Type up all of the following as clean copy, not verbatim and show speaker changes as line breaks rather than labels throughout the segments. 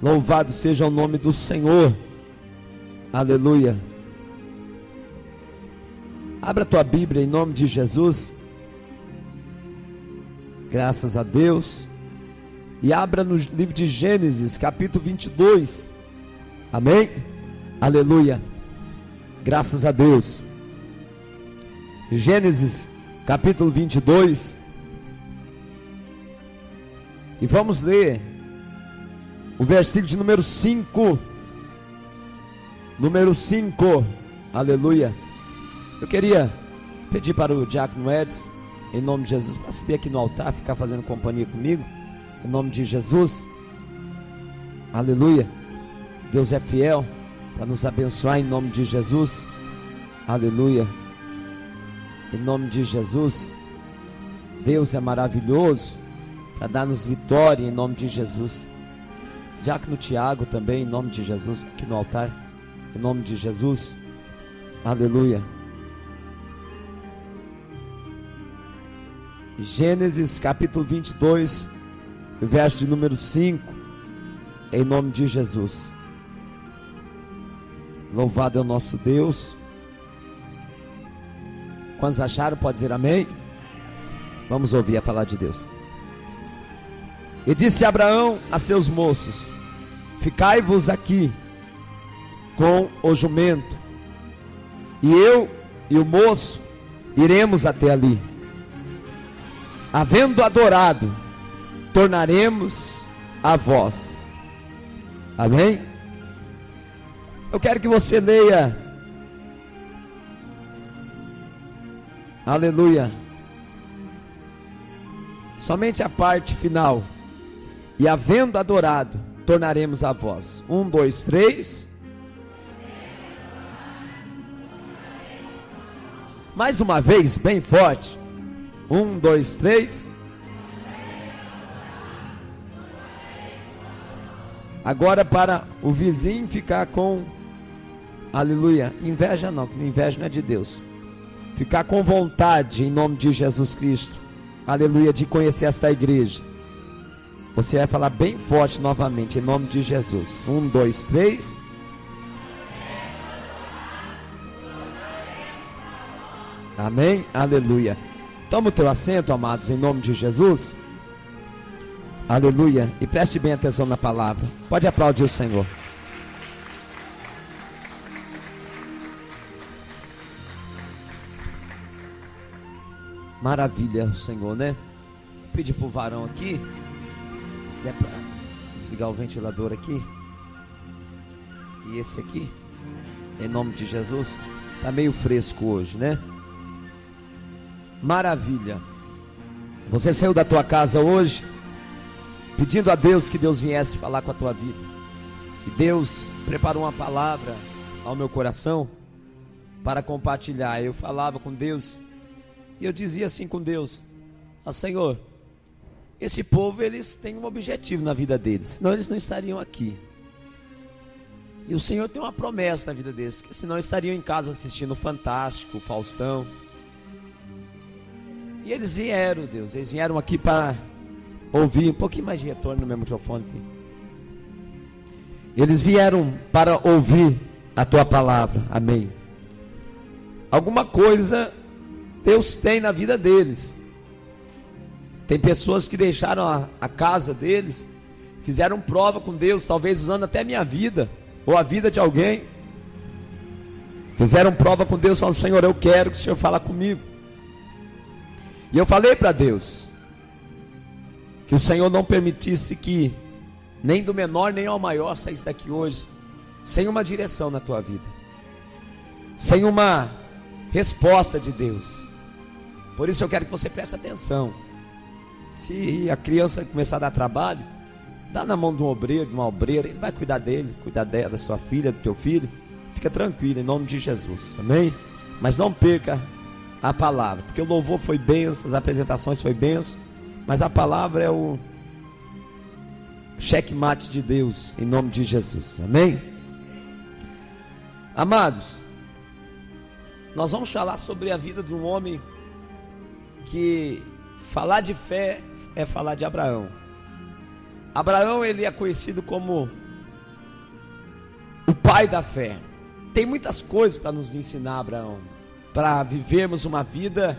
Louvado seja o nome do Senhor. Aleluia. Abra a tua Bíblia em nome de Jesus. Graças a Deus. E abra no livro de Gênesis, capítulo 22. Amém? Aleluia. Graças a Deus. Gênesis, capítulo 22. E vamos ler o versículo de número 5. Número 5. Aleluia. Eu queria pedir para o diácono Edson, em nome de Jesus, para subir aqui no altar, ficar fazendo companhia comigo, em nome de Jesus. Aleluia. Deus é fiel para nos abençoar em nome de Jesus. Aleluia. Em nome de Jesus. Deus é maravilhoso para dar-nos vitória em nome de Jesus. Diácono Tiago também, em nome de Jesus, aqui no altar, em nome de Jesus. Aleluia. Gênesis capítulo 22, verso de número 5, em nome de Jesus. Louvado é o nosso Deus. Quantos acharam? Pode dizer amém? Vamos ouvir a palavra de Deus. E disse Abraão a seus moços: ficai-vos aqui com o jumento, e eu e o moço iremos até ali. Havendo adorado, tornaremos a vós. Amém? Eu quero que você leia, aleluia, somente a parte final. E havendo adorado, tornaremos a vós. 1, 2, 3. Mais uma vez, bem forte. 1, 2, 3. Agora para o vizinho ficar com, aleluia, inveja não, que inveja não é de Deus. Ficar com vontade em nome de Jesus Cristo, aleluia, de conhecer esta igreja. Você vai falar bem forte novamente, em nome de Jesus. 1, 2, 3. Amém, aleluia. Toma o teu assento, amados, em nome de Jesus. Aleluia. E preste bem atenção na palavra. Pode aplaudir o Senhor. Maravilha o Senhor, né? Vou pedir para o varão aqui, se der para desligar o ventilador aqui. E esse aqui, em nome de Jesus. Está meio fresco hoje, né? Maravilha. Você saiu da tua casa hoje pedindo a Deus que Deus viesse falar com a tua vida. E Deus preparou uma palavra ao meu coração para compartilhar. Eu falava com Deus e eu dizia assim com Deus: Senhor, esse povo, eles têm um objetivo na vida deles, senão eles não estariam aqui. E o Senhor tem uma promessa na vida deles, que senão estariam em casa assistindo o Fantástico, o Faustão. E eles vieram, Deus, eles vieram aqui para ouvir. Um pouquinho mais de retorno no meu microfone, filho. Eles vieram para ouvir a tua palavra, amém. Alguma coisa Deus tem na vida deles. Tem pessoas que deixaram a casa deles, fizeram prova com Deus, talvez usando até minha vida, ou a vida de alguém. Fizeram prova com Deus, falando: Senhor, eu quero que o Senhor fale comigo. E eu falei para Deus que o Senhor não permitisse que nem do menor nem ao maior saísse daqui hoje sem uma direção na tua vida, sem uma resposta de Deus. Por isso eu quero que você preste atenção. Se a criança começar a dar trabalho, dá na mão de um obreiro, de uma obreira, ele vai cuidar dele, cuidar dela, da sua filha, do teu filho. Fica tranquilo, em nome de Jesus, amém? Mas não perca a palavra, porque o louvor foi bênção, as apresentações foi bênção, mas a palavra é o checkmate de Deus, em nome de Jesus, amém? Amados, nós vamos falar sobre a vida de um homem que falar de fé é falar de Abraão. Abraão, ele é conhecido como o pai da fé. Tem muitas coisas para nos ensinar Abraão, para vivermos uma vida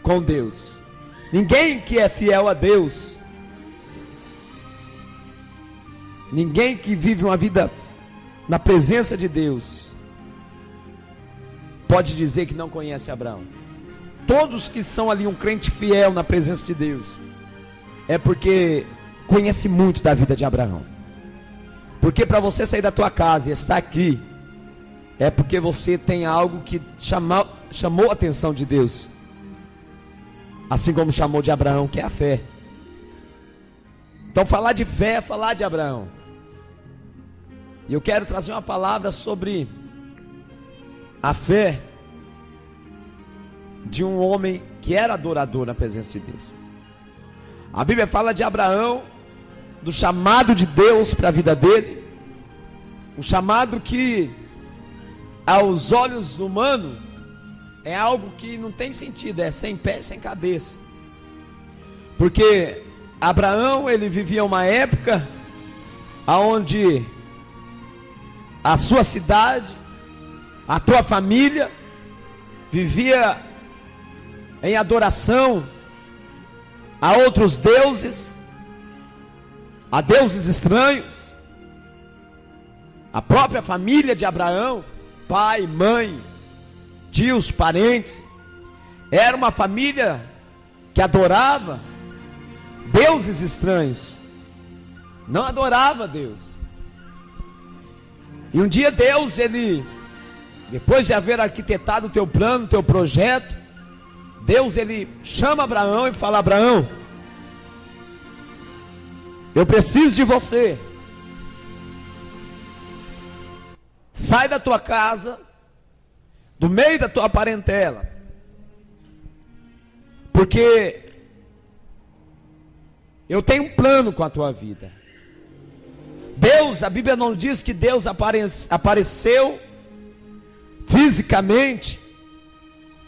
com Deus. Ninguém que é fiel a Deus, ninguém que vive uma vida na presença de Deus, pode dizer que não conhece Abraão. Todos que são ali um crente fiel na presença de Deus, é porque conhece muito da vida de Abraão. Porque para você sair da tua casa e estar aqui, é porque você tem algo que chamou a atenção de Deus, assim como chamou de Abraão, que é a fé. Então falar de fé é falar de Abraão. E eu quero trazer uma palavra sobre a fé de um homem que era adorador na presença de Deus. A Bíblia fala de Abraão, do chamado de Deus para a vida dele, um chamado que aos olhos humanos é algo que não tem sentido, é sem pé, sem cabeça. Porque Abraão, ele vivia uma época onde a sua cidade, a tua família vivia em adoração a outros deuses, a deuses estranhos. A própria família de Abraão, pai, mãe, tios, parentes, era uma família que adorava deuses estranhos, não adorava Deus. E um dia Deus, ele, depois de haver arquitetado o teu plano, o teu projeto, Deus, ele chama Abraão e fala: Abraão, eu preciso de você. Sai da tua casa, do meio da tua parentela, porque eu tenho um plano com a tua vida. Deus, a Bíblia não diz que Deus apareceu fisicamente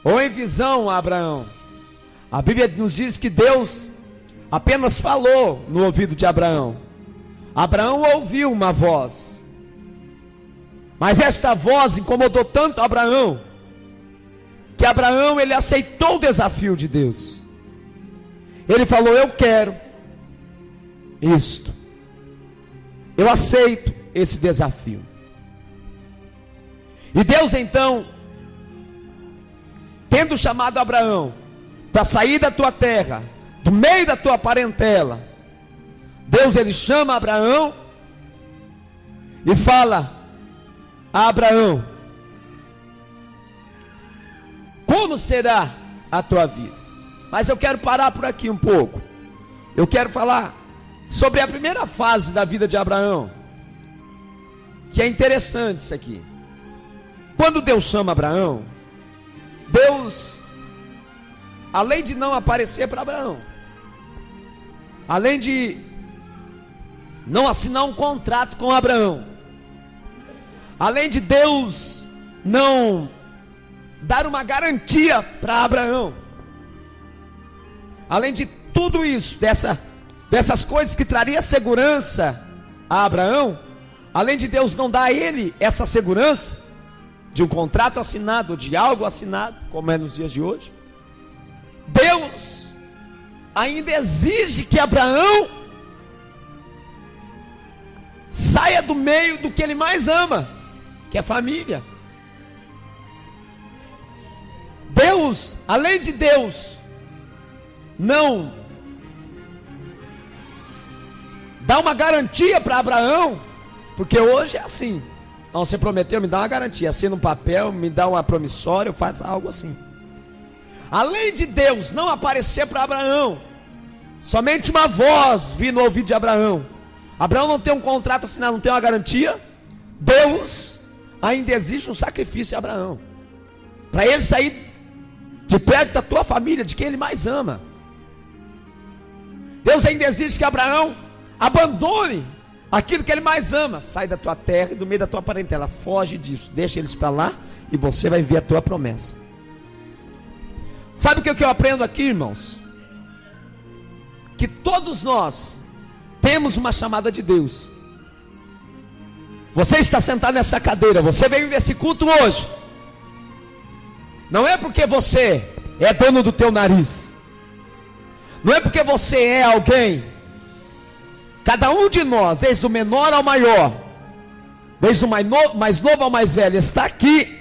ou em visão a Abraão. A Bíblia nos diz que Deus apenas falou no ouvido de Abraão. Abraão ouviu uma voz, mas esta voz incomodou tanto Abraão, que Abraão, ele aceitou o desafio de Deus. Ele falou: eu quero isto, eu aceito esse desafio. E Deus então, tendo chamado Abraão para sair da tua terra, do meio da tua parentela, Deus, ele chama Abraão e fala a Abraão: como será a tua vida? Mas eu quero parar por aqui um pouco. Eu quero falar sobre a primeira fase da vida de Abraão, que é interessante isso aqui. Quando Deus chama Abraão, Deus, além de não aparecer para Abraão, além de não assinar um contrato com Abraão, além de Deus não dar uma garantia para Abraão, além de tudo isso, dessas coisas que traria segurança a Abraão, além de Deus não dar a ele essa segurança de um contrato assinado, de algo assinado, como é nos dias de hoje, Deus ainda exige que Abraão saia do meio do que ele mais ama, que é família. Deus, além de Deus não dar uma garantia para Abraão, porque hoje é assim: não, você prometeu, me dá uma garantia, assina um papel, me dá uma promissória, eu faço algo assim. Além de Deus não aparecer para Abraão, somente uma voz vir no ouvido de Abraão, Abraão não tem um contrato assinado, não tem uma garantia, Deus ainda exige um sacrifício de Abraão, para ele sair de perto da tua família, de quem ele mais ama. Deus ainda exige que Abraão abandone aquilo que ele mais ama. Sai da tua terra e do meio da tua parentela, foge disso, deixa eles para lá, e você vai ver a tua promessa. Sabe o que eu aprendo aqui, irmãos? Que todos nós temos uma chamada de Deus, Você está sentado nessa cadeira, você veio nesse culto hoje, não é porque você é dono do teu nariz, não é porque você é alguém. Cada um de nós, desde o menor ao maior, desde o mais novo ao mais velho, está aqui,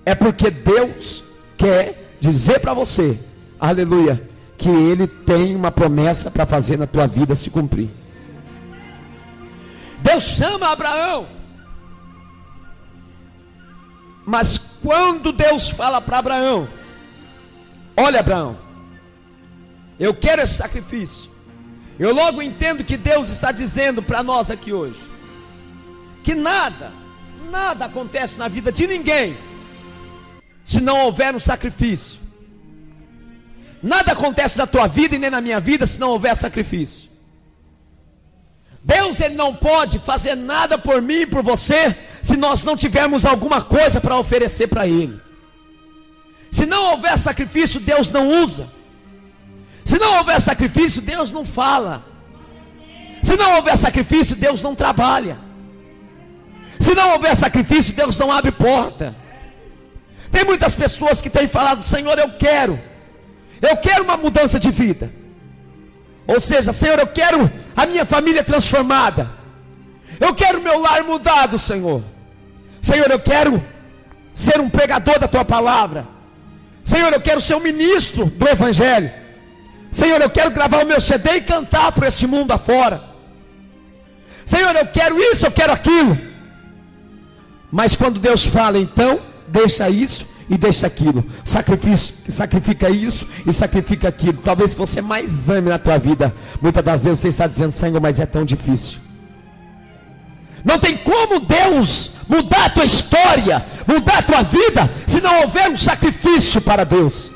é porque Deus quer dizer para você, aleluia, que Ele tem uma promessa para fazer na tua vida se cumprir. Deus chama Abraão, mas quando Deus fala para Abraão: olha, Abraão, eu quero esse sacrifício, eu logo entendo que Deus está dizendo para nós aqui hoje, que nada acontece na vida de ninguém, se não houver um sacrifício. Nada acontece na tua vida e nem na minha vida, se não houver sacrifício. Deus, Ele não pode fazer nada por mim e por você, se nós não tivermos alguma coisa para oferecer para Ele. Se não houver sacrifício, Deus não usa. Se não houver sacrifício, Deus não fala. Se não houver sacrifício, Deus não trabalha. Se não houver sacrifício, Deus não abre porta. Tem muitas pessoas que têm falado: Senhor, eu quero uma mudança de vida. Ou seja, Senhor, eu quero a minha família transformada, eu quero o meu lar mudado, Senhor. Senhor, eu quero ser um pregador da Tua palavra. Senhor, eu quero ser um ministro do Evangelho. Senhor, eu quero gravar o meu CD e cantar por este mundo afora. Senhor, eu quero isso, eu quero aquilo. Mas quando Deus fala, então, deixa isso e deixa aquilo, sacrifica isso e sacrifica aquilo. Talvez você mais ame na tua vida, muitas das vezes você está dizendo: Senhor, mas é tão difícil. Não tem como Deus mudar a tua história, mudar a tua vida, se não houver um sacrifício para Deus.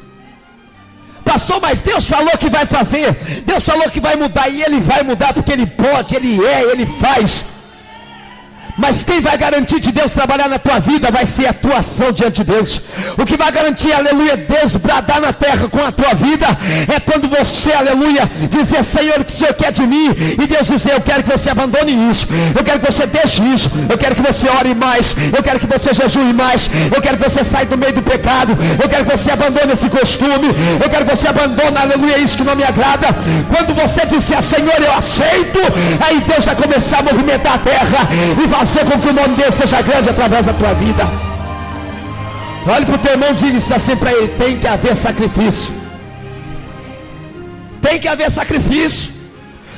Pastor, mas Deus falou que vai fazer, Deus falou que vai mudar, e Ele vai mudar porque Ele pode, Ele faz. Mas quem vai garantir de Deus trabalhar na tua vida vai ser a tua ação diante de Deus. O que vai garantir, aleluia, Deus bradar na terra com a tua vida é quando você, aleluia, dizer: Senhor, o que o Senhor quer de mim? E Deus dizer: eu quero que você abandone isso, eu quero que você deixe isso, eu quero que você ore mais, eu quero que você jejue mais, eu quero que você saia do meio do pecado, eu quero que você abandone esse costume, eu quero que você abandone, aleluia, isso que não me agrada. Quando você disser: Senhor, eu aceito, aí Deus vai começar a movimentar a terra e fazer com que o nome dele seja grande através da tua vida. Olhe para o teu irmão e diga assim para ele: tem que haver sacrifício. Tem que haver sacrifício.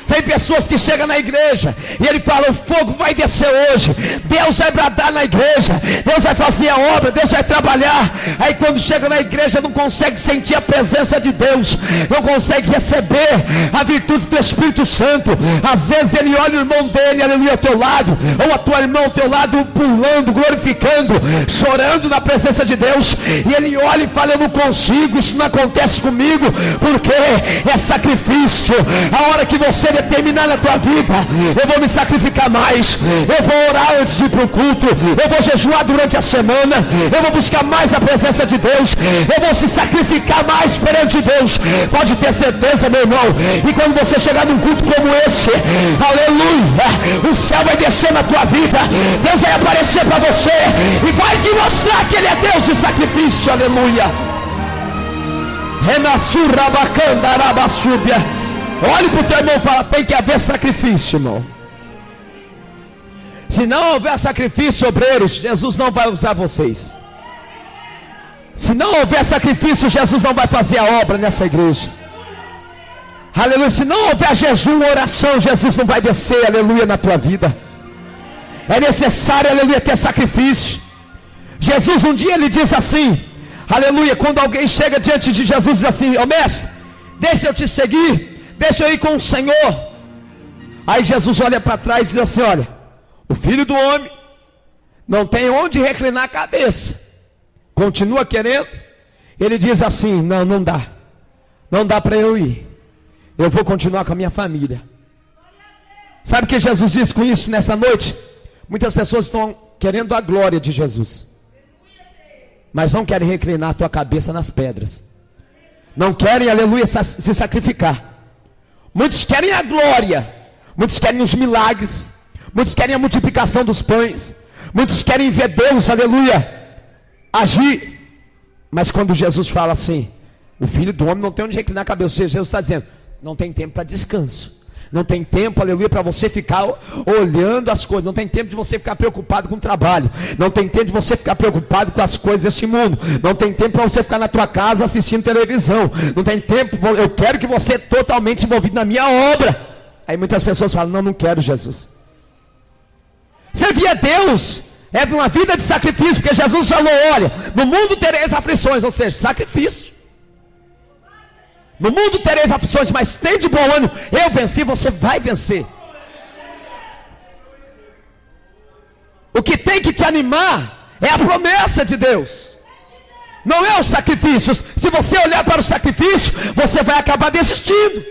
Tem pessoas que chegam na igreja e ele fala: o fogo vai descer hoje, Deus vai bradar na igreja, Deus vai fazer a obra, Deus vai trabalhar. Aí quando chega na igreja não consegue sentir a presença de Deus, não consegue receber a virtude do Espírito Santo. Às vezes ele olha o irmão dele, aleluia, ao teu lado, ou a tua irmã ao teu lado, pulando, glorificando, chorando na presença de Deus, e ele olha e fala: eu não consigo, isso não acontece comigo, porque é sacrifício. A hora que você determinar na tua vida: eu vou me sacrificar mais, eu vou orar antes de ir para o culto, eu vou jejuar durante a semana, eu vou buscar mais a presença de Deus, eu vou se sacrificar mais perante Deus. Pode ter certeza, meu irmão, e quando você chegar num culto como esse, aleluia, o céu vai descer na tua vida, Deus vai aparecer para você e vai te mostrar que Ele é Deus de sacrifício, aleluia. Renassurra bacanda arabassúbia. Olhe para o teu irmão e fala: tem que haver sacrifício, irmão. Se não houver sacrifício, obreiros, Jesus não vai usar vocês. Se não houver sacrifício, Jesus não vai fazer a obra nessa igreja. Aleluia. Se não houver jejum, oração, Jesus não vai descer, aleluia, na tua vida. É necessário, aleluia, ter sacrifício. Jesus um dia ele diz assim, aleluia, quando alguém chega diante de Jesus e diz assim: ó mestre, deixa eu te seguir, deixa eu ir com o Senhor. Aí Jesus olha para trás e diz assim: olha, o Filho do Homem não tem onde reclinar a cabeça, continua querendo. Ele diz assim: não dá para eu ir, eu vou continuar com a minha família. Sabe o que Jesus diz com isso nessa noite? Muitas pessoas estão querendo a glória de Jesus, mas não querem reclinar a tua cabeça nas pedras, não querem, aleluia, se sacrificar. Muitos querem a glória, muitos querem os milagres, muitos querem a multiplicação dos pães, muitos querem ver Deus, aleluia, agir. Mas quando Jesus fala assim, o Filho do Homem não tem onde reclinar a cabeça, Jesus está dizendo, não tem tempo para descanso. Não tem tempo, aleluia, para você ficar olhando as coisas. Não tem tempo de você ficar preocupado com o trabalho. Não tem tempo de você ficar preocupado com as coisas desse mundo. Não tem tempo para você ficar na tua casa assistindo televisão. Não tem tempo, eu quero que você totalmente envolvido na minha obra. Aí muitas pessoas falam, não quero Jesus. Servir a Deus é uma vida de sacrifício, porque Jesus falou, olha, no mundo tereis aflições, ou seja, sacrifício. No mundo tereis aflições, mas tem de bom ânimo, eu venci, você vai vencer. O que tem que te animar é a promessa de Deus, não é os sacrifícios. Se você olhar para o sacrifício, você vai acabar desistindo.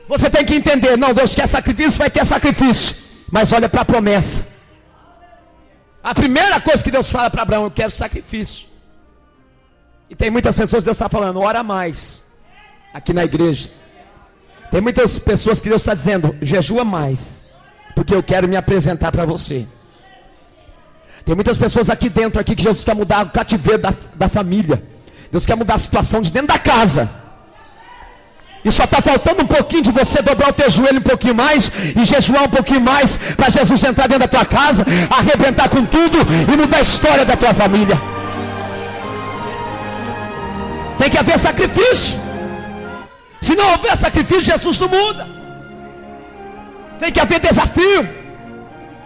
Você tem que entender, não, Deus quer sacrifício, vai ter sacrifício, mas olha para a promessa. A primeira coisa que Deus fala para Abraão, eu quero sacrifício. E tem muitas pessoas que Deus está falando, ora mais, aqui na igreja. Tem muitas pessoas que Deus está dizendo, jejua mais, porque eu quero me apresentar para você. Tem muitas pessoas aqui dentro, aqui, que Jesus quer mudar o cativeiro da família. Deus quer mudar a situação de dentro da casa. E só está faltando um pouquinho de você dobrar o teu joelho um pouquinho mais e jejuar um pouquinho mais, para Jesus entrar dentro da tua casa, arrebentar com tudo e mudar a história da tua família. Tem que haver sacrifício. Se não houver sacrifício, Jesus não muda. Tem que haver desafio.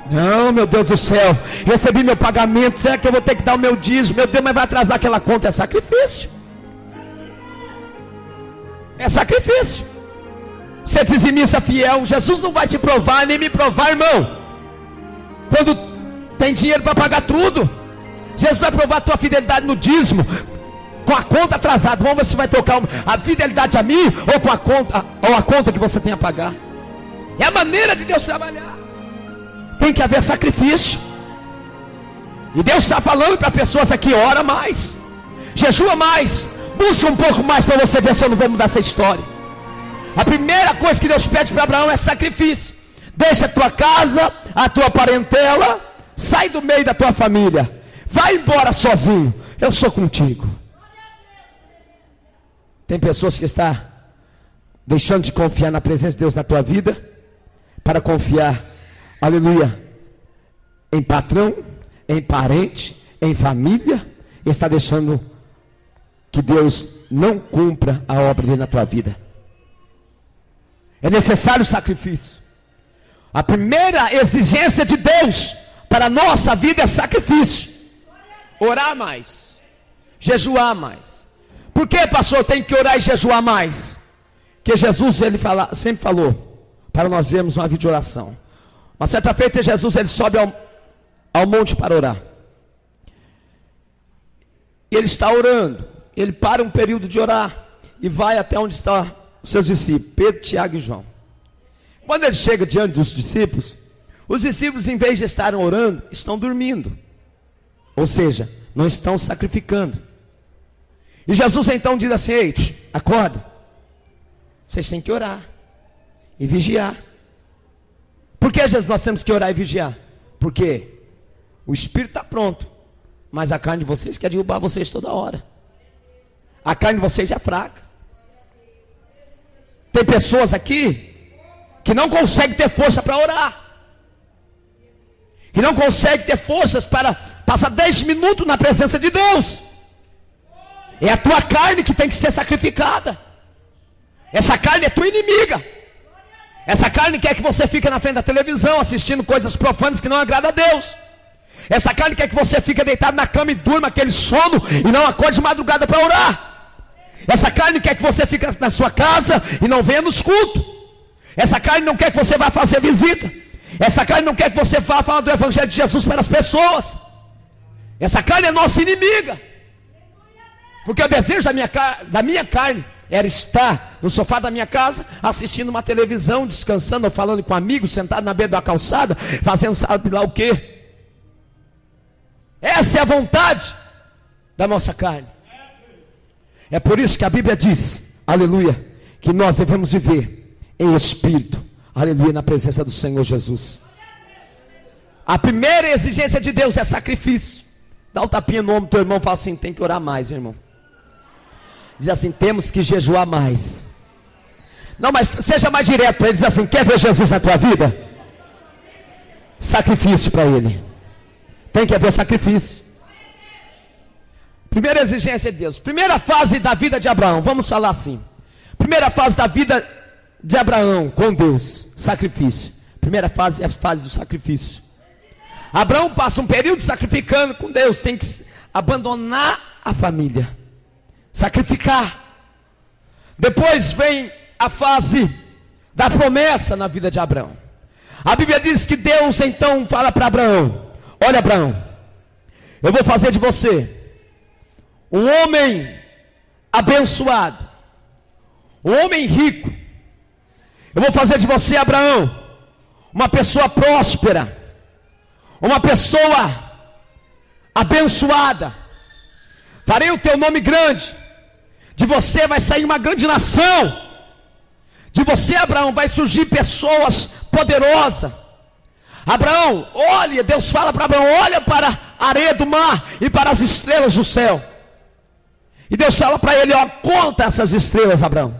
Não, meu Deus do céu, recebi meu pagamento, será que eu vou ter que dar o meu dízimo? Meu Deus, mas vai atrasar aquela conta. É sacrifício. É sacrifício. Ser dizimista fiel, Jesus não vai te provar, nem me provar, irmão, quando tem dinheiro para pagar tudo. Jesus vai provar a tua fidelidade no dízimo, com a conta atrasada. Vamos ver se vai tocar a fidelidade a mim, ou a conta que você tem a pagar. É a maneira de Deus trabalhar. Tem que haver sacrifício. E Deus está falando para pessoas aqui, ora mais, jejua mais, busca um pouco mais, para você ver se eu não vou mudar essa história. A primeira coisa que Deus pede para Abraão é sacrifício. Deixa a tua casa, a tua parentela, sai do meio da tua família, vai embora sozinho, eu sou contigo. Tem pessoas que estão deixando de confiar na presença de Deus na tua vida, para confiar, aleluia, em patrão, em parente, em família, e está deixando que Deus não cumpra a obra dele na tua vida. É necessário sacrifício. A primeira exigência de Deus para a nossa vida é sacrifício. Orar mais, jejuar mais. Por que, pastor, tem que orar e jejuar mais? Porque Jesus, sempre falou para nós vermos uma vida de oração. Uma certa feita, Jesus, ele sobe ao monte para orar. E ele está orando. Ele para um período de orar e vai até onde estão os seus discípulos, Pedro, Tiago e João. Quando ele chega diante dos discípulos, os discípulos, em vez de estarem orando, estão dormindo. Ou seja, não estão sacrificando. E Jesus então diz assim, ei, acorda. Vocês têm que orar e vigiar. Por que, Jesus, nós temos que orar e vigiar? Porque o espírito está pronto, mas a carne de vocês quer derrubar vocês toda hora. A carne de vocês é fraca. Tem pessoas aqui que não conseguem ter força para orar, que não conseguem ter forças para passar 10 minutos na presença de Deus. É a tua carne que tem que ser sacrificada. Essa carne é tua inimiga. Essa carne quer que você fique na frente da televisão assistindo coisas profanas que não agradam a Deus. Essa carne quer que você fique deitado na cama e durma aquele sono e não acorde de madrugada para orar. Essa carne quer que você fique na sua casa e não venha nos cultos. Essa carne não quer que você vá fazer visita. Essa carne não quer que você vá falar do evangelho de Jesus para as pessoas. Essa carne é nossa inimiga. Porque o desejo da minha carne era estar no sofá da minha casa, assistindo uma televisão, descansando, ou falando com amigos, sentado na beira da calçada, fazendo sabe lá o quê. Essa é a vontade da nossa carne. É por isso que a Bíblia diz, aleluia, que nós devemos viver em espírito, aleluia, na presença do Senhor Jesus. A primeira exigência de Deus é sacrifício. Dá um tapinha no ombro do teu irmão e fala assim: tem que orar mais, irmão. Diz assim: temos que jejuar mais. Não, mas seja mais direto para ele. Diz assim: quer ver Jesus na tua vida? Sacrifício para ele. Tem que haver sacrifício. Primeira exigência de Deus. Primeira fase da vida de Abraão. Vamos falar assim. Primeira fase da vida de Abraão com Deus. Sacrifício. Primeira fase é a fase do sacrifício. Abraão passa um período sacrificando com Deus. Tem que abandonar a família. Sacrificar. Depois vem a fase da promessa na vida de Abraão. A Bíblia diz que Deus então fala para Abraão: olha, Abraão, eu vou fazer de você um homem abençoado, um homem rico. Eu vou fazer de você, Abraão, uma pessoa próspera, uma pessoa abençoada. Farei o teu nome grande. De você vai sair uma grande nação. De você, Abraão, vai surgir pessoas poderosas. Abraão, olha, Deus fala para Abraão: olha para a areia do mar e para as estrelas do céu. E Deus fala para ele: ó, conta essas estrelas, Abraão.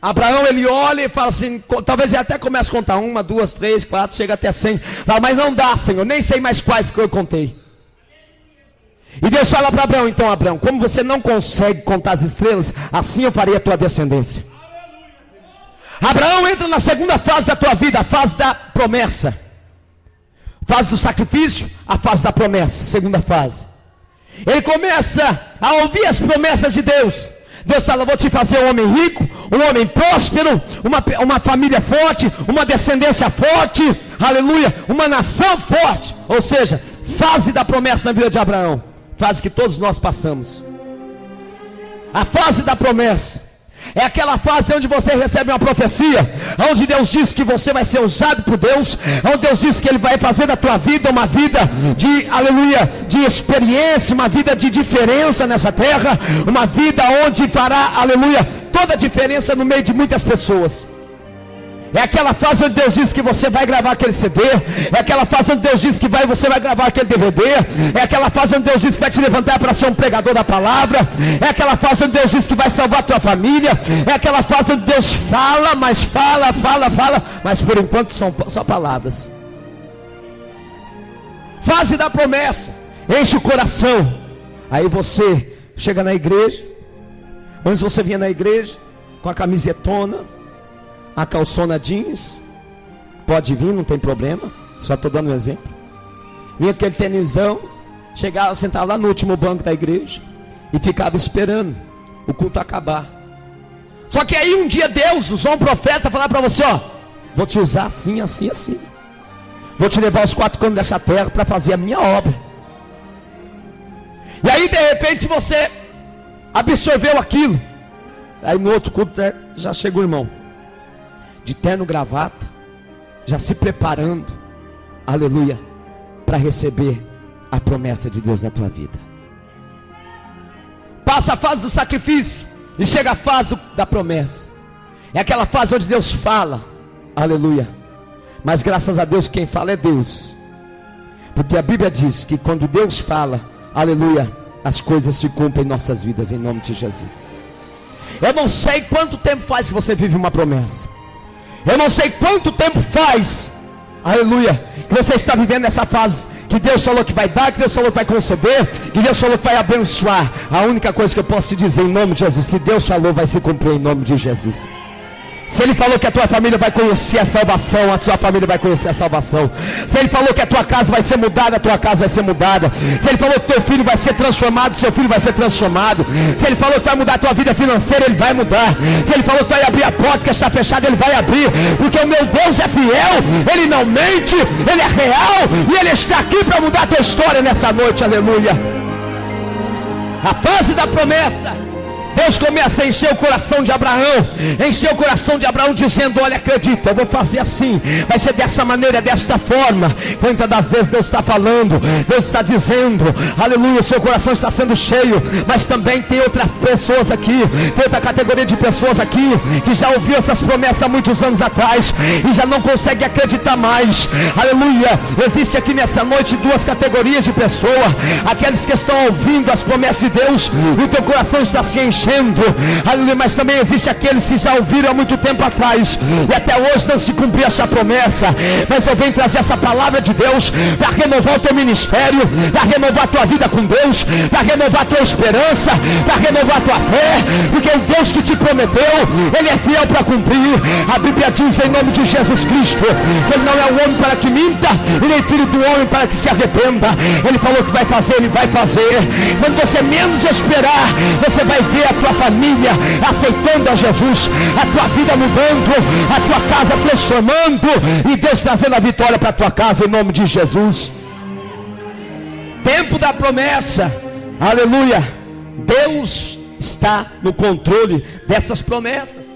Abraão, ele olha e fala assim, talvez ele até comece a contar: 1, 2, 3, 4, chega até 100. Fala: mas não dá, Senhor, nem sei mais quais que eu contei. E Deus fala para Abraão: então, Abraão, como você não consegue contar as estrelas, assim eu farei a tua descendência. Abraão entra na segunda fase da tua vida, a fase da promessa. Fase do sacrifício, a fase da promessa, segunda fase. Ele começa a ouvir as promessas de Deus. Deus fala: vou te fazer um homem rico, um homem próspero, uma família forte, uma descendência forte, aleluia, uma nação forte. Ou seja, fase da promessa na vida de Abraão, fase que todos nós passamos. A fase da promessa é aquela fase onde você recebe uma profecia, onde Deus diz que você vai ser usado por Deus, onde Deus diz que Ele vai fazer da tua vida uma vida de, aleluia, de experiência, uma vida de diferença nessa terra, uma vida onde fará, aleluia, toda a diferença no meio de muitas pessoas. É aquela fase onde Deus diz que você vai gravar aquele CD. É aquela fase onde Deus diz que você vai gravar aquele DVD. É aquela fase onde Deus diz que vai te levantar para ser um pregador da palavra. É aquela fase onde Deus diz que vai salvar a tua família. É aquela fase onde Deus fala, mas fala, mas por enquanto são só palavras. Fase da promessa, enche o coração. Aí você chega na igreja. Antes você vinha na igreja com a camisetona, a calçona jeans, pode vir, não tem problema, só estou dando um exemplo. Vinha aquele tenisão, chegava, sentava lá no último banco da igreja e ficava esperando o culto acabar. Só que aí um dia Deus usou um profeta falar para você: ó, vou te usar assim, assim, assim. Vou te levar aos 4 cantos dessa terra para fazer a minha obra. E aí de repente você absorveu aquilo. Aí no outro culto já chegou o irmão de terno, gravata, já se preparando, aleluia, para receber a promessa de Deus na tua vida. Passa a fase do sacrifício e chega a fase da promessa. É aquela fase onde Deus fala, aleluia, mas graças a Deus quem fala é Deus, porque a Bíblia diz que quando Deus fala, aleluia, as coisas se cumprem em nossas vidas, em nome de Jesus. Eu não sei quanto tempo faz que você vive uma promessa. Eu não sei quanto tempo faz, aleluia, que você está vivendo essa fase que Deus falou que vai dar, que Deus falou que vai conceder, que Deus falou que vai abençoar. A única coisa que eu posso te dizer em nome de Jesus: se Deus falou, vai se cumprir em nome de Jesus. Se Ele falou que a tua família vai conhecer a salvação, a sua família vai conhecer a salvação. Se Ele falou que a tua casa vai ser mudada, a tua casa vai ser mudada. Se Ele falou que teu filho vai ser transformado, seu filho vai ser transformado. Se Ele falou que vai mudar a tua vida financeira, Ele vai mudar. Se Ele falou que vai abrir a porta que está fechada, Ele vai abrir. Porque o meu Deus é fiel, Ele não mente, Ele é real, e Ele está aqui para mudar a tua história nessa noite, aleluia. A fase da promessa Deus começa a encher o coração de Abraão, dizendo: olha, acredita, eu vou fazer assim, vai ser dessa maneira, desta forma. Quantas das vezes Deus está falando, Deus está dizendo, aleluia, o seu coração está sendo cheio, mas também tem outras pessoas aqui, tem outra categoria de pessoas aqui, que já ouviu essas promessas há muitos anos atrás, e já não consegue acreditar mais, aleluia. Existe aqui nessa noite duas categorias de pessoas: aqueles que estão ouvindo as promessas de Deus, e o teu coração está se enchendo, aleluia, mas também existe aqueles que já ouviram há muito tempo atrás, e até hoje não se cumpriu essa promessa. Mas eu venho trazer essa palavra de Deus, para renovar o teu ministério, para renovar a tua vida com Deus, para renovar a tua esperança, para renovar a tua fé, porque o Deus que te prometeu, Ele é fiel para cumprir. A Bíblia diz em nome de Jesus Cristo, que Ele não é um homem para que minta, e nem filho do homem para que se arrependa. Ele falou que vai fazer, Ele vai fazer. Quando você menos esperar, você vai ver a tua família aceitando a Jesus, a tua vida mudando, a tua casa transformando, e Deus trazendo a vitória para a tua casa em nome de Jesus. Tempo da promessa, aleluia. Deus está no controle dessas promessas.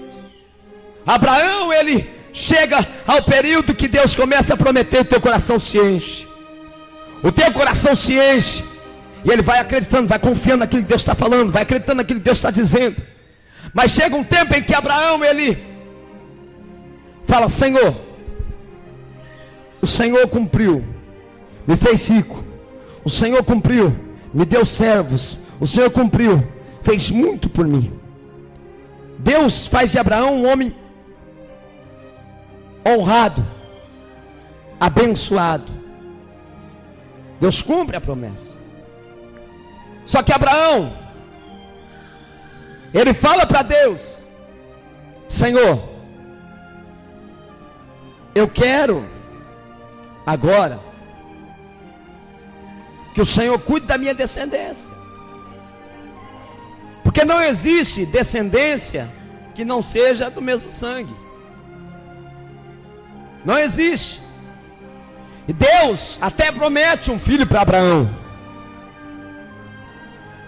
Abraão, ele chega ao período que Deus começa a prometer, o teu coração se enche, o teu coração se enche, e ele vai acreditando, vai confiando naquilo que Deus está falando, vai acreditando naquilo que Deus está dizendo. Mas chega um tempo em que Abraão, ele fala: Senhor, o Senhor cumpriu, me fez rico, o Senhor cumpriu, me deu servos, o Senhor cumpriu, fez muito por mim. Deus faz de Abraão um homem honrado, abençoado. Deus cumpre a promessa. Só que Abraão, ele fala para Deus: Senhor, eu quero agora que o Senhor cuide da minha descendência, porque não existe descendência que não seja do mesmo sangue. Não existe. E Deus até promete um filho para Abraão.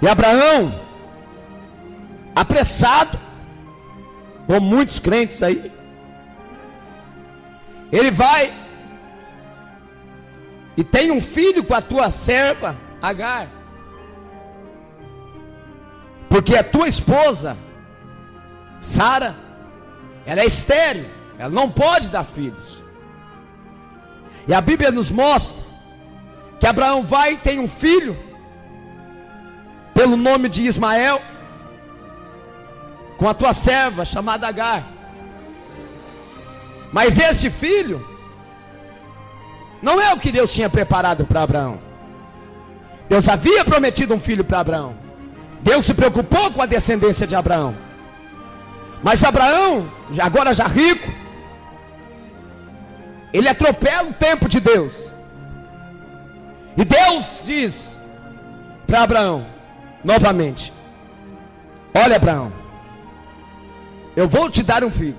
E Abraão, apressado, como muitos crentes aí, ele vai e tem um filho com a tua serva Agar, porque a tua esposa Sara, ela é estéril, ela não pode dar filhos. E a Bíblia nos mostra que Abraão vai e tem um filho pelo nome de Ismael, com a tua serva chamada Agar. Mas este filho não é o que Deus tinha preparado para Abraão. Deus havia prometido um filho para Abraão. Deus se preocupou com a descendência de Abraão. Mas Abraão, agora já rico, ele atropela o tempo de Deus. E Deus diz para Abraão novamente: olha, Abraão, eu vou te dar um filho.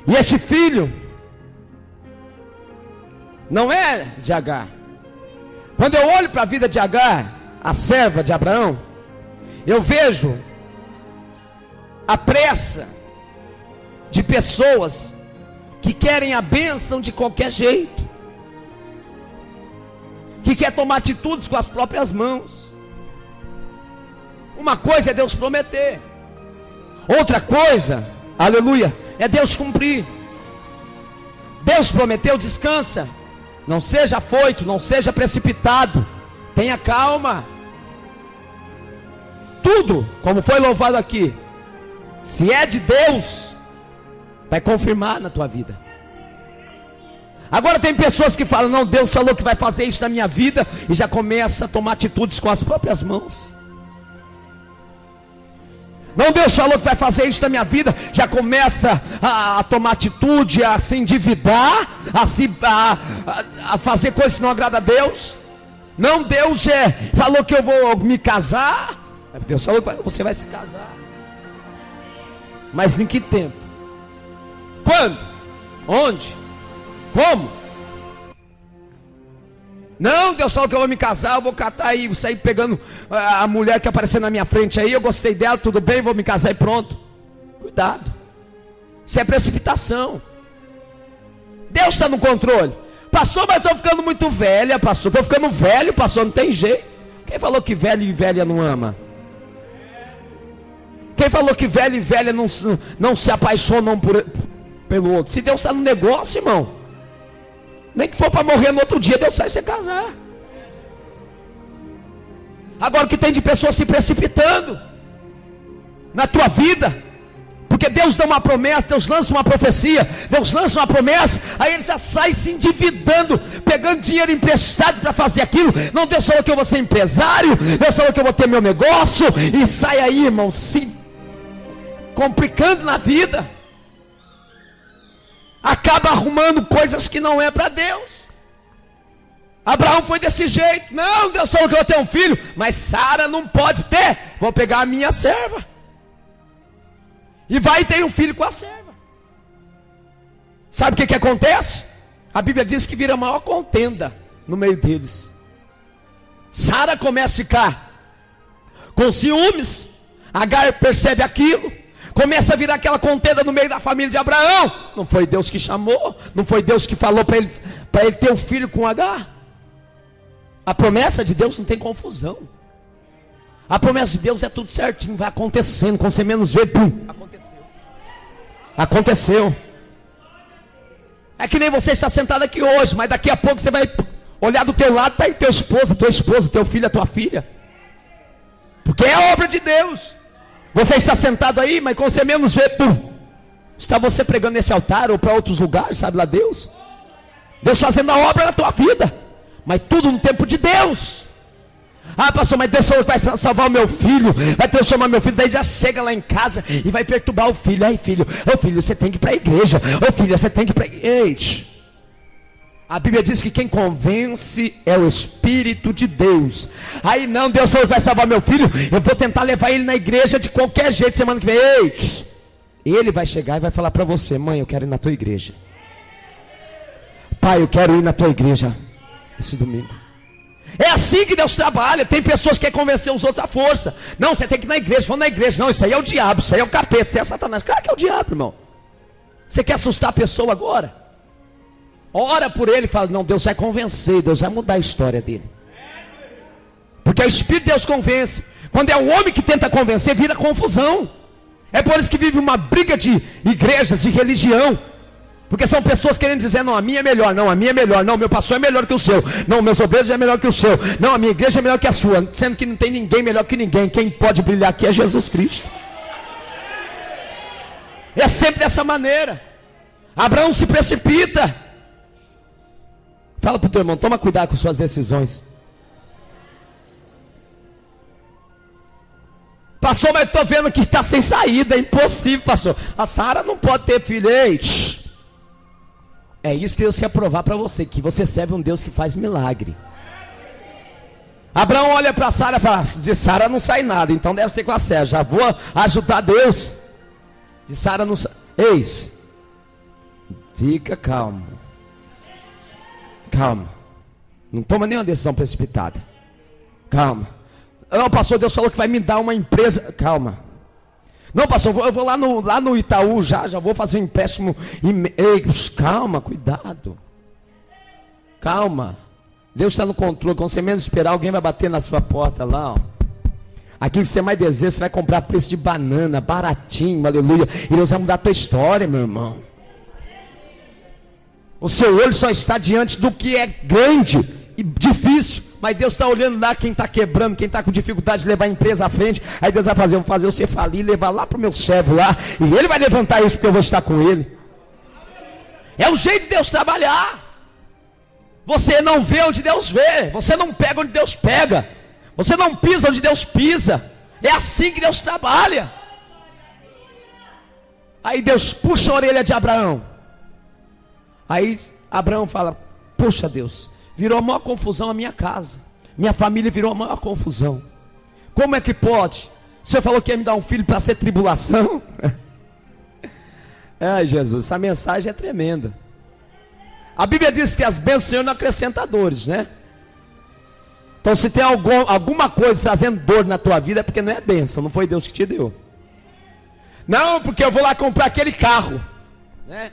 E este filho não é de Agar. Quando eu olho para a vida de Agar, a serva de Abraão, eu vejo a pressa de pessoas que querem a bênção de qualquer jeito, que quer tomar atitudes com as próprias mãos. Uma coisa é Deus prometer, outra coisa, aleluia, é Deus cumprir. Deus prometeu, descansa, não seja afoito, não seja precipitado, tenha calma. Tudo, como foi louvado aqui, se é de Deus, vai confirmar na tua vida. Agora tem pessoas que falam: não, Deus falou que vai fazer isso na minha vida, e já começa a tomar atitudes com as próprias mãos. Não, Deus falou que vai fazer isso na minha vida, já começa a tomar atitude, a se endividar, a fazer coisas que não agradam a Deus. Não, Deus falou que eu vou me casar. Deus falou que você vai se casar. Mas em que tempo? Quando? Onde? Como? Não, Deus falou que eu vou me casar, eu vou catar aí, vou sair pegando a mulher que apareceu na minha frente aí, eu gostei dela, tudo bem, vou me casar e pronto. Cuidado. Isso é precipitação. Deus está no controle. Pastor, mas estou ficando muito velha, pastor. Estou ficando velho, pastor, não tem jeito. Quem falou que velho e velha não ama? Quem falou que velho e velha não se apaixonam pelo outro? Se Deus está no negócio, irmão, nem que for para morrer no outro dia, Deus faz você casar. Agora, o que tem de pessoas se precipitando na tua vida? Porque Deus dá uma promessa, Deus lança uma profecia, Deus lança uma promessa, aí ele já sai se endividando, pegando dinheiro emprestado para fazer aquilo. Não, Deus falou que eu vou ser empresário, Deus falou que eu vou ter meu negócio, e sai aí, irmão, se complicando na vida, acaba arrumando coisas que não é para Deus. Abraão foi desse jeito. Não, Deus falou que eu vou ter um filho, mas Sara não pode ter, vou pegar a minha serva. E vai e tem um filho com a serva. Sabe o que acontece? A Bíblia diz que vira maior contenda no meio deles. Sara começa a ficar com ciúmes. Agar percebe aquilo, começa a virar aquela contenda no meio da família de Abraão. Não foi Deus que chamou, não foi Deus que falou para ele ter um filho com Agar. A promessa de Deus não tem confusão. A promessa de Deus é tudo certinho, vai acontecendo, quando você menos vê, pum, aconteceu. É que nem você está sentado aqui hoje, mas daqui a pouco você vai olhar do teu lado, está aí teu esposo, teu filho, a tua filha. Porque é obra de Deus. Você está sentado aí, mas quando você menos vê, pum, está você pregando nesse altar ou para outros lugares, sabe lá Deus? Deus fazendo a obra na tua vida, mas tudo no tempo de Deus. Ah, pastor, mas Deus vai salvar o meu filho, vai transformar meu filho. Daí já chega lá em casa e vai perturbar o filho. Ai filho, ô filho, você tem que ir para a igreja. Ô filho, você tem que ir para a igreja. A Bíblia diz que quem convence é o Espírito de Deus. Aí não, Deus vai salvar meu filho, eu vou tentar levar ele na igreja de qualquer jeito semana que vem. Ele vai chegar e vai falar para você: mãe, eu quero ir na tua igreja. Pai, eu quero ir na tua igreja esse domingo. É assim que Deus trabalha. Tem pessoas que querem convencer os outros à força. Não, você tem que ir na igreja, vamos na igreja. Não, isso aí é o diabo, isso aí é o capeta, isso aí é Satanás. Claro que é o diabo, irmão. Você quer assustar a pessoa agora? Ora por ele e fala: não, Deus vai convencer, Deus vai mudar a história dele. Porque o Espírito de Deus convence. Quando é o homem que tenta convencer, vira confusão. É por isso que vive uma briga de igrejas, de religião. Porque são pessoas querendo dizer: não, a minha é melhor, não, a minha é melhor, não, meu pastor é melhor que o seu, não, meus obreiros é melhor que o seu, não, a minha igreja é melhor que a sua, sendo que não tem ninguém melhor que ninguém. Quem pode brilhar aqui é Jesus Cristo. É sempre dessa maneira. Abraão se precipita. Fala para o teu irmão: toma cuidado com suas decisões. Pastor, mas estou vendo que está sem saída, é impossível, pastor. A Sara não pode ter filho. É isso que Deus quer provar para você, que você serve um Deus que faz milagre. Abraão olha para Sara e fala: de Sara não sai nada, então deve ser com a Sara, já vou ajudar Deus. De Sara não sai. Fica calmo. Calma. Não toma nenhuma decisão precipitada. Calma. Não, pastor, Deus falou que vai me dar uma empresa. Calma. Não, pastor, eu vou lá no Itaú já vou fazer um empréstimo. Calma, cuidado. Calma. Deus está no controle. Quando você menos esperar, alguém vai bater na sua porta lá, ó. Aquilo que você mais deseja, você vai comprar a preço de banana, baratinho, aleluia. E Deus vai mudar a tua história, meu irmão. O seu olho só está diante do que é grande e difícil. Mas Deus está olhando lá quem está quebrando, quem está com dificuldade de levar a empresa à frente. Aí Deus vai fazer você falir, levar lá para o meu servo lá. E ele vai levantar isso porque eu vou estar com ele. É o jeito de Deus trabalhar. Você não vê onde Deus vê. Você não pega onde Deus pega. Você não pisa onde Deus pisa. É assim que Deus trabalha. Aí Deus puxa a orelha de Abraão. Aí Abraão fala: puxa Deus, virou a maior confusão a minha casa, minha família virou a maior confusão. Como é que pode? O Senhor falou que ia me dar um filho para ser tribulação? Ai Jesus, essa mensagem é tremenda. A Bíblia diz que as bênçãos do Senhor não acrescentam dores, né? Então se tem alguma coisa trazendo dor na tua vida, é porque não é bênção, não foi Deus que te deu. Não, porque eu vou lá comprar aquele carro, né?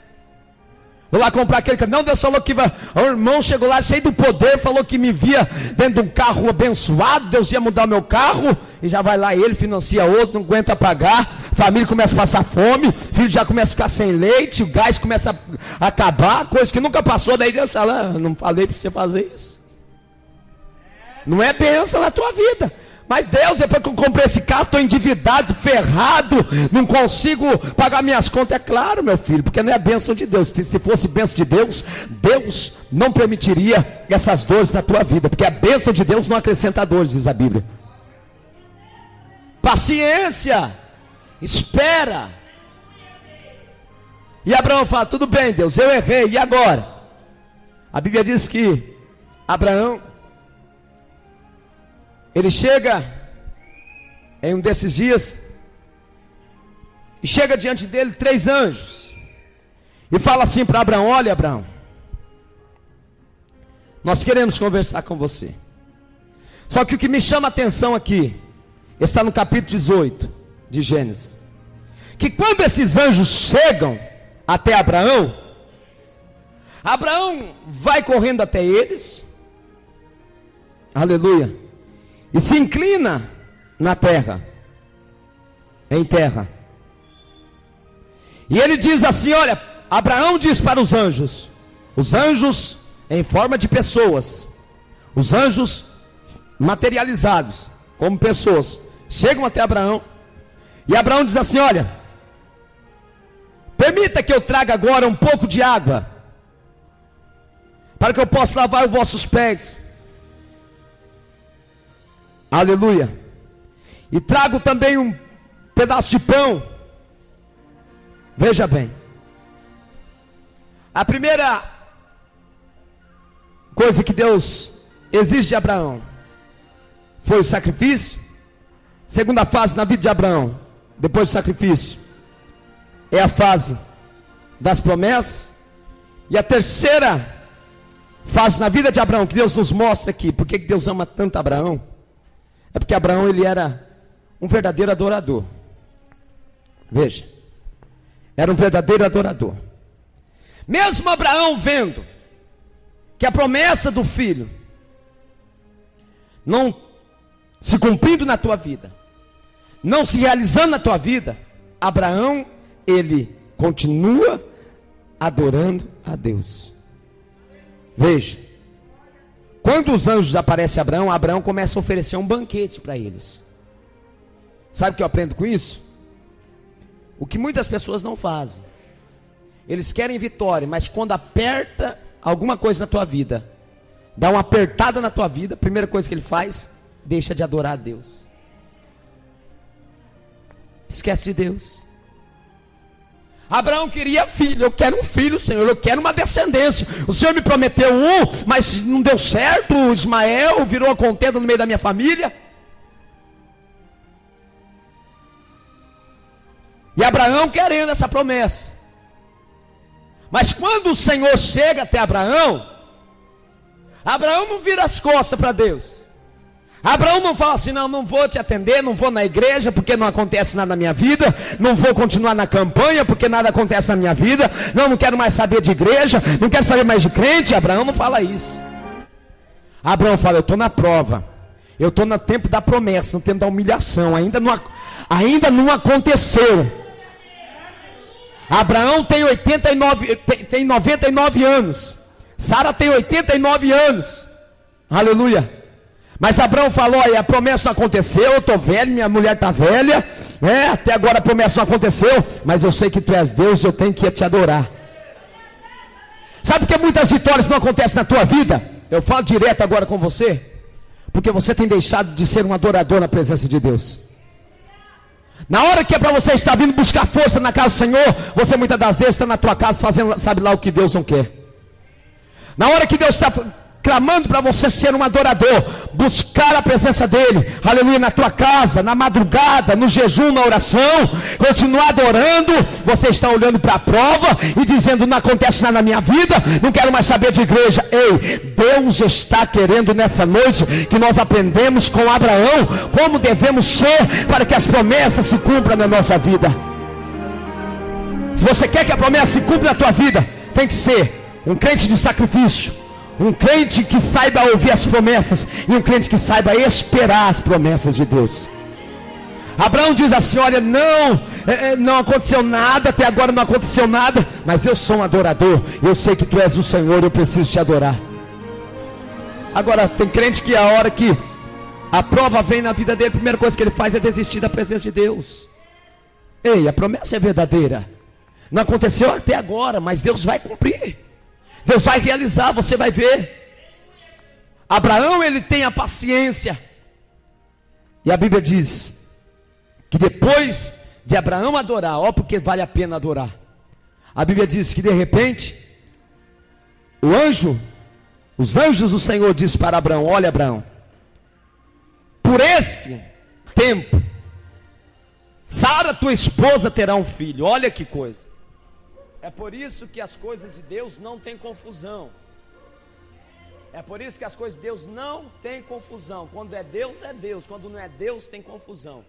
Vou lá comprar aquele carro. Não, Deus falou que o irmão chegou lá cheio do poder, falou que me via dentro de um carro abençoado, Deus ia mudar o meu carro, e já vai lá ele, financia outro, não aguenta pagar, família começa a passar fome, filho já começa a ficar sem leite, o gás começa a acabar, coisa que nunca passou, daí Deus fala, não falei para você fazer isso. Não é bênção na tua vida. Mas Deus, depois que eu comprei esse carro, estou endividado, ferrado, não consigo pagar minhas contas. É claro, meu filho, porque não é a bênção de Deus. Se fosse bênção de Deus, Deus não permitiria essas dores na tua vida, porque a bênção de Deus não acrescenta dores, diz a Bíblia. Paciência, espera. E Abraão fala, tudo bem Deus, eu errei, e agora? A Bíblia diz que Abraão, ele chega em um desses dias, e chega diante dele 3 anjos, e fala assim para Abraão, olha Abraão, nós queremos conversar com você. Só que o que me chama a atenção aqui, está no capítulo 18 de Gênesis, que quando esses anjos chegam até Abraão, Abraão vai correndo até eles, aleluia, e se inclina na terra, em terra, e ele diz assim, olha, Abraão diz para os anjos em forma de pessoas, os anjos materializados, como pessoas, chegam até Abraão, e Abraão diz assim, olha, permita que eu traga agora um pouco de água, para que eu possa lavar os vossos pés, aleluia, e trago também um pedaço de pão. Veja bem, a primeira coisa que Deus exige de Abraão foi o sacrifício. Segunda fase na vida de Abraão, depois do sacrifício, é a fase das promessas. E a terceira fase na vida de Abraão, que Deus nos mostra aqui, porque Deus ama tanto Abraão, é porque Abraão, ele era um verdadeiro adorador. Veja, era um verdadeiro adorador. Mesmo Abraão vendo que a promessa do filho não se cumprindo na tua vida, não se realizando na tua vida, Abraão, ele continua adorando a Deus. Veja, quando os anjos aparecem a Abraão, Abraão começa a oferecer um banquete para eles. Sabe o que eu aprendo com isso? O que muitas pessoas não fazem. Eles querem vitória, mas quando aperta alguma coisa na tua vida, dá uma apertada na tua vida, a primeira coisa que ele faz, deixa de adorar a Deus. Esquece de Deus. Abraão queria filho, eu quero um filho, Senhor, eu quero uma descendência. O Senhor me prometeu um, mas não deu certo. O Ismael virou a contenda no meio da minha família. E Abraão querendo essa promessa. Mas quando o Senhor chega até Abraão, Abraão não vira as costas para Deus. Abraão não fala assim, não vou te atender, não vou na igreja porque não acontece nada na minha vida, não vou continuar na campanha porque nada acontece na minha vida, não quero mais saber de igreja, não quero saber mais de crente. Abraão não fala isso. Abraão fala, eu estou na prova, eu estou no tempo da promessa, no tempo da humilhação, ainda não aconteceu. Abraão tem 99 anos, Sara tem 89 anos, aleluia. Mas Abraão falou, olha, a promessa não aconteceu, eu estou velho, minha mulher está velha, né? Até agora a promessa não aconteceu, mas eu sei que tu és Deus, eu tenho que te adorar. Sabe por que muitas vitórias não acontecem na tua vida? Eu falo direto agora com você, porque você tem deixado de ser um adorador na presença de Deus. Na hora que é para você estar vindo buscar força na casa do Senhor, você muitas das vezes está na tua casa fazendo, sabe lá o que Deus não quer. Na hora que Deus está clamando para você ser um adorador, buscar a presença dele, aleluia, na tua casa, na madrugada, no jejum, na oração, continuar adorando. Você está olhando para a prova e dizendo: não acontece nada na minha vida, não quero mais saber de igreja. Ei, Deus está querendo nessa noite que nós aprendemos com Abraão como devemos ser para que as promessas se cumpram na nossa vida. Se você quer que a promessa se cumpra na tua vida, tem que ser um crente de sacrifício, um crente que saiba ouvir as promessas e um crente que saiba esperar as promessas de Deus. Abraão diz assim: olha, não aconteceu nada, até agora não aconteceu nada, mas eu sou um adorador, eu sei que tu és o Senhor, eu preciso te adorar. Agora tem crente que a hora que a prova vem na vida dele, a primeira coisa que ele faz é desistir da presença de Deus. Ei, a promessa é verdadeira, não aconteceu até agora, mas Deus vai cumprir, Deus vai realizar, você vai ver. Abraão, ele tem a paciência, e a Bíblia diz que depois de Abraão adorar, ó, porque vale a pena adorar, a Bíblia diz que de repente os anjos do Senhor dizem para Abraão: olha, Abraão, por esse tempo Sara, tua esposa, terá um filho. Olha que coisa. É por isso que as coisas de Deus não tem confusão. É por isso que as coisas de Deus não tem confusão. Quando é Deus, quando não é Deus, tem confusão.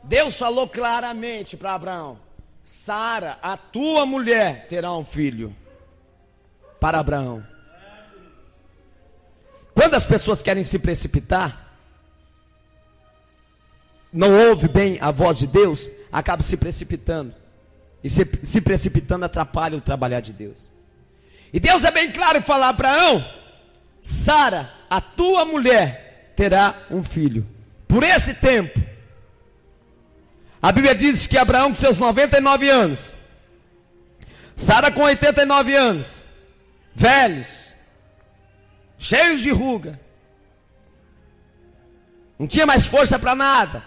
Deus falou claramente para Abraão: Sara, a tua mulher, terá um filho. Para Abraão. Quando as pessoas querem se precipitar, não ouve bem a voz de Deus, acaba se precipitando. E se precipitando atrapalha o trabalhar de Deus. E Deus é bem claro em falar: Abraão, Sara, a tua mulher, terá um filho. Por esse tempo. A Bíblia diz que Abraão com seus 99 anos, Sara com 89 anos, velhos, cheios de ruga, não tinha mais força para nada,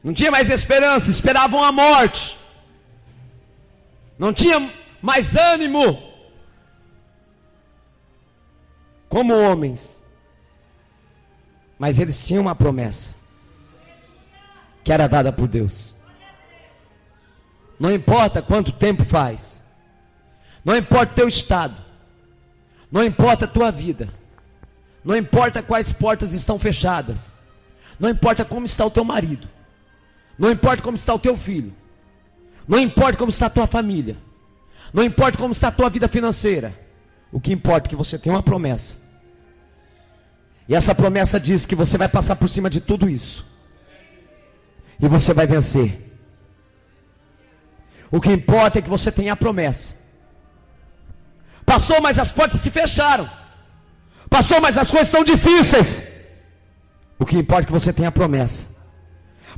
não tinha mais esperança, esperavam a morte, não tinha mais ânimo como homens, mas eles tinham uma promessa que era dada por Deus. Não importa quanto tempo faz, não importa o teu estado, não importa a tua vida, não importa quais portas estão fechadas, não importa como está o teu marido, não importa como está o teu filho, não importa como está a tua família, não importa como está a tua vida financeira, o que importa é que você tem uma promessa, e essa promessa diz que você vai passar por cima de tudo isso, e você vai vencer. O que importa é que você tenha a promessa. Passou, mas as portas se fecharam. Passou, mas as coisas estão difíceis. O que importa é que você tenha a promessa.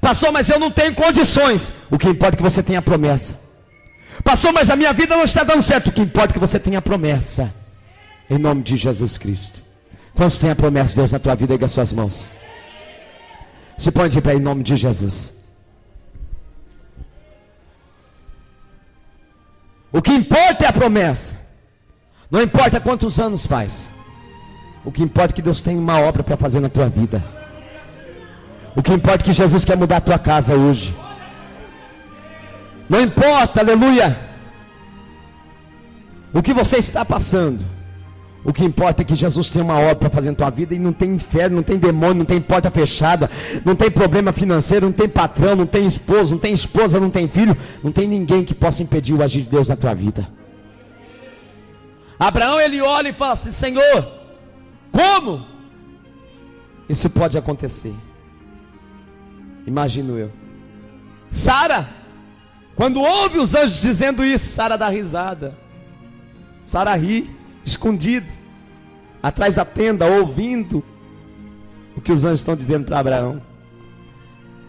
Passou, mas eu não tenho condições. O que importa é que você tenha a promessa. Passou, mas a minha vida não está dando certo. O que importa é que você tenha a promessa. Em nome de Jesus Cristo. Quantos tem a promessa de Deus na tua vida? Erga as suas mãos. Se põe de pé em nome de Jesus. O que importa é a promessa. Não importa quantos anos faz. O que importa é que Deus tem uma obra para fazer na tua vida. O que importa é que Jesus quer mudar a tua casa hoje. Não importa, aleluia, o que você está passando. O que importa é que Jesus tem uma obra para fazer na tua vida. E não tem inferno, não tem demônio, não tem porta fechada, não tem problema financeiro, não tem patrão, não tem esposo, não tem esposa, não tem filho, não tem ninguém que possa impedir o agir de Deus na tua vida. Abraão, ele olha e fala assim: Senhor, como isso pode acontecer? Imagino eu. Sara, quando ouve os anjos dizendo isso, Sara dá risada. Sara ri, escondido, atrás da tenda, ouvindo o que os anjos estão dizendo para Abraão.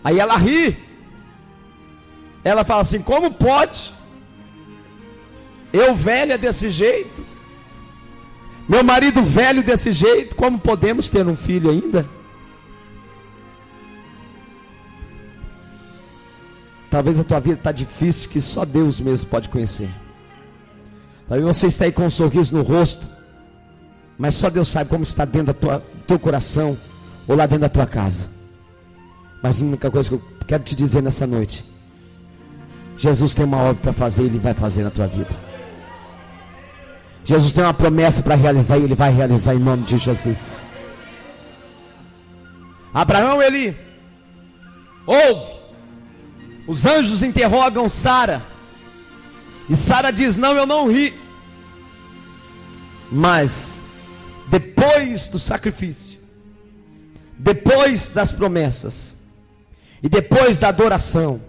Aí ela ri. Ela fala assim: como pode? Eu velha desse jeito, meu marido velho desse jeito, como podemos ter um filho ainda? Talvez a tua vida está difícil, que só Deus mesmo pode conhecer. Talvez você está aí com um sorriso no rosto, mas só Deus sabe como está dentro do teu coração, ou lá dentro da tua casa. Mas a única coisa que eu quero te dizer nessa noite: Jesus tem uma obra para fazer e Ele vai fazer na tua vida. Jesus tem uma promessa para realizar e Ele vai realizar em nome de Jesus. Abraão, ele ouve, os anjos interrogam Sara, e Sara diz: não, eu não ri. Mas depois do sacrifício, depois das promessas e depois da adoração,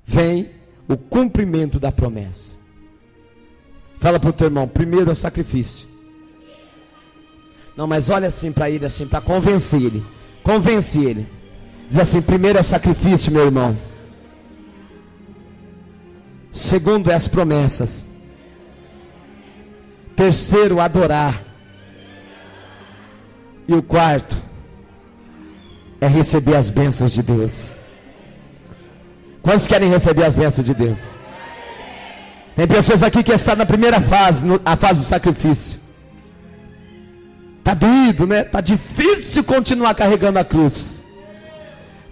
vem o cumprimento da promessa. Fala para o teu irmão: primeiro é o sacrifício. Não, mas olha assim para ele, assim, para convencer ele. Convence ele. Diz assim: primeiro é o sacrifício, meu irmão. Segundo é as promessas. Terceiro, adorar. E o quarto é receber as bênçãos de Deus. Quantos querem receber as bênçãos de Deus? Tem pessoas aqui que estão na primeira fase, a fase do sacrifício. Está doído, né? Está difícil continuar carregando a cruz.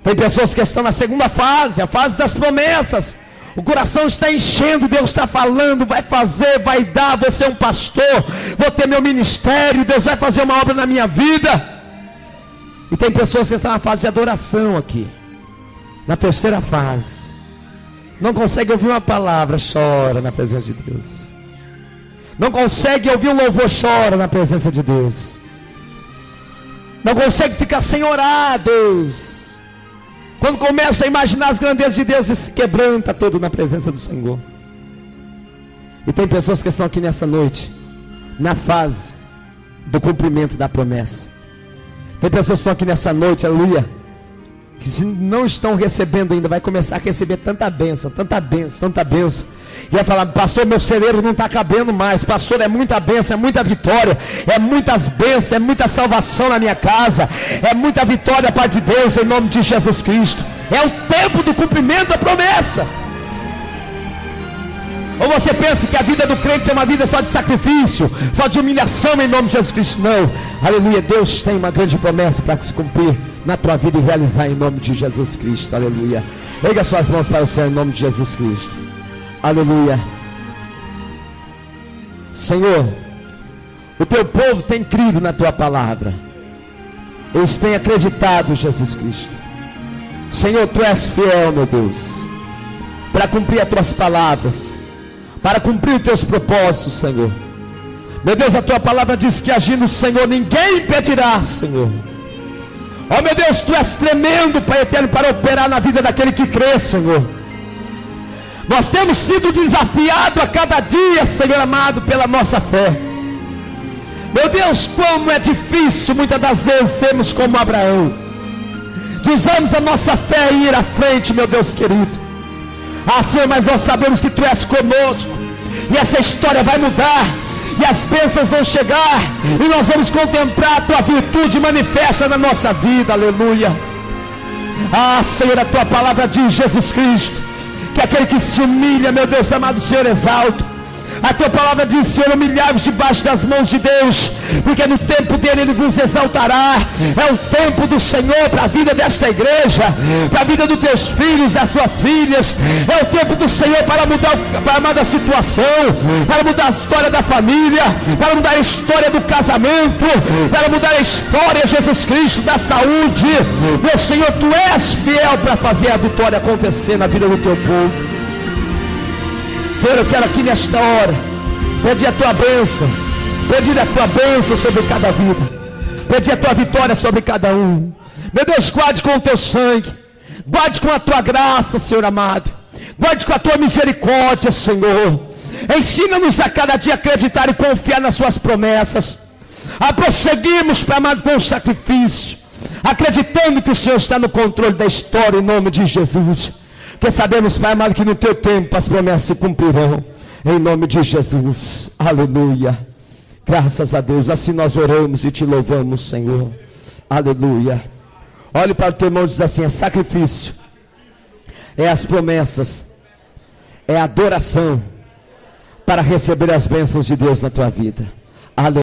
Tem pessoas que estão na segunda fase, a fase das promessas. O coração está enchendo, Deus está falando, vai fazer, vai dar, vou ser um pastor, vou ter meu ministério, Deus vai fazer uma obra na minha vida. E tem pessoas que estão na fase de adoração aqui. Na terceira fase, não consegue ouvir uma palavra, chora na presença de Deus. Não consegue ouvir um louvor, chora na presença de Deus. Não consegue ficar sem orar a Deus. Quando começa a imaginar as grandezas de Deus, ele se quebranta todo na presença do Senhor. E tem pessoas que estão aqui nessa noite, na fase do cumprimento da promessa. Tem pessoas que estão aqui nessa noite, aleluia, que se não estão recebendo ainda, vai começar a receber tanta bênção, tanta bênção, tanta bênção. E vai falar: pastor, meu celeiro não está cabendo mais. Pastor, é muita bênção, é muita vitória, é muitas bênçãos, é muita salvação na minha casa, é muita vitória, Pai de Deus, em nome de Jesus Cristo. É o tempo do cumprimento da promessa. Ou você pensa que a vida do crente é uma vida só de sacrifício, só de humilhação em nome de Jesus Cristo? Não, aleluia, Deus tem uma grande promessa para se cumprir na tua vida e realizar em nome de Jesus Cristo, aleluia. Erga suas mãos para o céu em nome de Jesus Cristo, aleluia. Senhor, o teu povo tem crido na tua palavra, eles têm acreditado, Jesus Cristo. Senhor, tu és fiel, meu Deus, para cumprir as tuas palavras, para cumprir os teus propósitos, Senhor. Meu Deus, a tua palavra diz que agindo o Senhor, ninguém impedirá, Senhor. Oh meu Deus, tu és tremendo, Pai eterno, para operar na vida daquele que crê, Senhor. Nós temos sido desafiados a cada dia, Senhor amado, pela nossa fé. Meu Deus, como é difícil muitas das vezes sermos como Abraão, de usarmos a nossa fé e ir à frente, meu Deus querido. Ah, Senhor, mas nós sabemos que tu és conosco, e essa história vai mudar, e as bênçãos vão chegar, e nós vamos contemplar a tua virtude manifesta na nossa vida, aleluia. Ah, Senhor, a tua palavra diz, Jesus Cristo, que aquele que se humilha, meu Deus amado, Senhor, exalta. A tua palavra diz, Senhor, humilhai-vos debaixo das mãos de Deus, porque no tempo dele Ele vos exaltará. É o tempo do Senhor para a vida desta igreja, para a vida dos teus filhos, das suas filhas. É o tempo do Senhor para mudar a situação, para mudar a história da família, para mudar a história do casamento, para mudar a história, Jesus Cristo, da saúde. Meu Senhor, tu és fiel para fazer a vitória acontecer na vida do teu povo. Senhor, eu quero aqui nesta hora pedir a tua bênção, pedir a tua bênção sobre cada vida, pedir a tua vitória sobre cada um. Meu Deus, guarde com o teu sangue, guarde com a tua graça, Senhor amado, guarde com a tua misericórdia, Senhor. Ensina-nos a cada dia acreditar e confiar nas suas promessas, a prosseguirmos, Pai amado, com o sacrifício, acreditando que o Senhor está no controle da história, em nome de Jesus. Porque sabemos, Pai amado, que no teu tempo as promessas se cumprirão, em nome de Jesus, aleluia. Graças a Deus, assim nós oramos e te louvamos, Senhor, aleluia. Olhe para o teu irmão e diz assim: é sacrifício, é as promessas, é adoração, para receber as bênçãos de Deus na tua vida. Aleluia.